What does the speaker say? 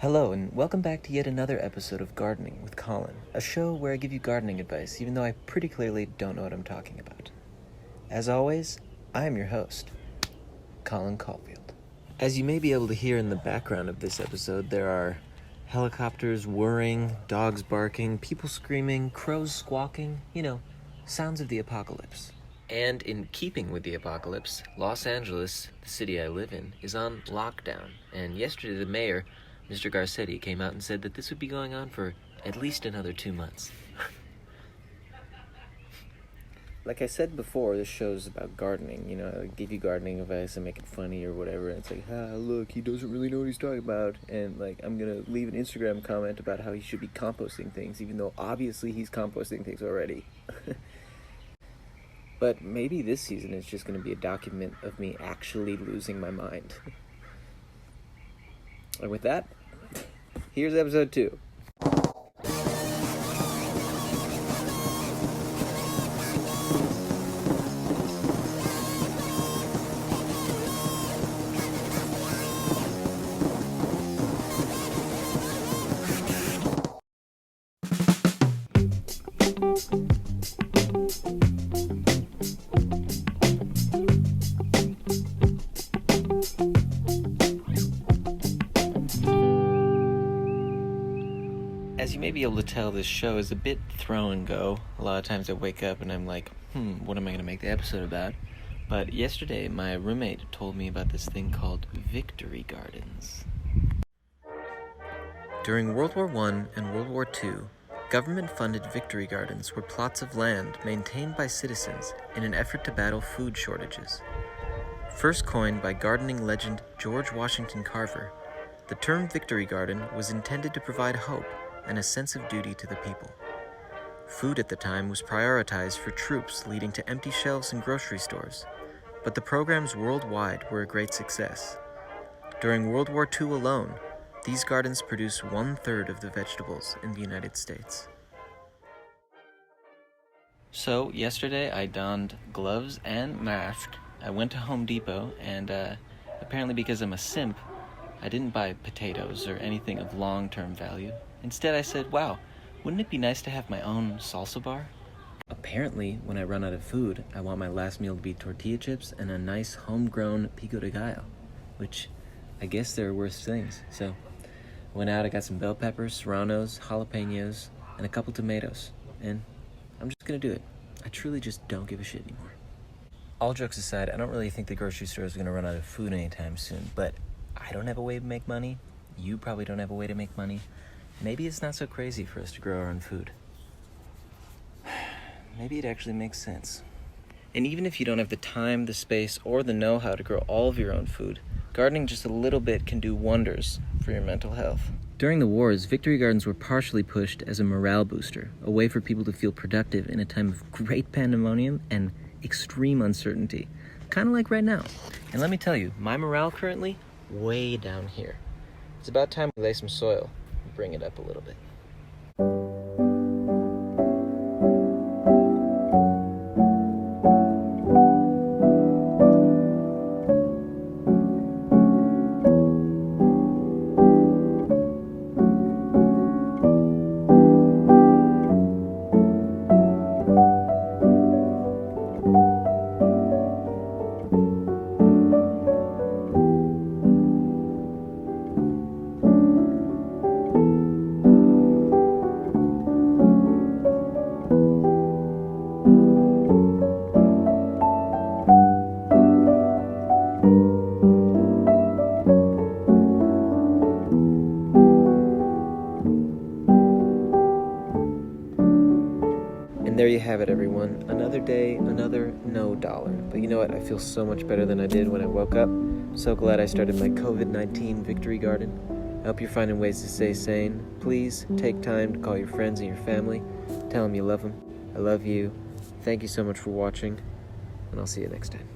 Hello, and welcome back to yet another episode of Gardening with Colin, a show where I give you gardening advice, even though I pretty clearly don't know what I'm talking about. As always, I am your host, Colin Caulfield. As you may be able to hear in the background of this episode, there are helicopters whirring, dogs barking, people screaming, crows squawking, sounds of the apocalypse. And in keeping with the apocalypse, Los Angeles, the city I live in, is on lockdown. And yesterday the mayor, Mr. Garcetti, came out and said that this would be going on for at least another 2 months. Like I said before, this show's about gardening. I give you gardening advice and make it funny or whatever. And it's like, look, he doesn't really know what he's talking about. And, I'm going to leave an Instagram comment about how he should be composting things, even though obviously he's composting things already. But maybe this season is just going to be a document of me actually losing my mind. And with that, here's episode 2. As you may be able to tell, this show is a bit throw and go. A lot of times I wake up and I'm like, what am I going to make the episode about? But yesterday, my roommate told me about this thing called victory gardens. During World War I and World War II, government-funded victory gardens were plots of land maintained by citizens in an effort to battle food shortages. First coined by gardening legend George Washington Carver, the term victory garden was intended to provide hope and a sense of duty to the people. Food at the time was prioritized for troops, leading to empty shelves in grocery stores, but the programs worldwide were a great success. During World War II alone, these gardens produced 1/3 of the vegetables in the United States. So yesterday I donned gloves and mask. I went to Home Depot and apparently because I'm a simp, I didn't buy potatoes or anything of long-term value. Instead, I said, wow, wouldn't it be nice to have my own salsa bar? Apparently, when I run out of food, I want my last meal to be tortilla chips and a nice homegrown pico de gallo, which I guess there are worse things. So I went out, I got some bell peppers, serranos, jalapenos, and a couple tomatoes. And I'm just going to do it. I truly just don't give a shit anymore. All jokes aside, I don't really think the grocery store is going to run out of food anytime soon, but I don't have a way to make money. You probably don't have a way to make money. Maybe it's not so crazy for us to grow our own food. Maybe it actually makes sense. And even if you don't have the time, the space, or the know-how to grow all of your own food, gardening just a little bit can do wonders for your mental health. During the wars, victory gardens were partially pushed as a morale booster, a way for people to feel productive in a time of great pandemonium and extreme uncertainty. Kind of like right now. And let me tell you, my morale currently, way down here. It's about time we lay some soil. Bring it up a little bit. And there you have it, everyone. Another day, another no dollar. But you know what? I feel so much better than I did when I woke up. I'm so glad I started my COVID-19 victory garden. I hope you're finding ways to stay sane. Please take time to call your friends and your family. Tell them you love them. I love you. Thank you so much for watching, and I'll see you next time.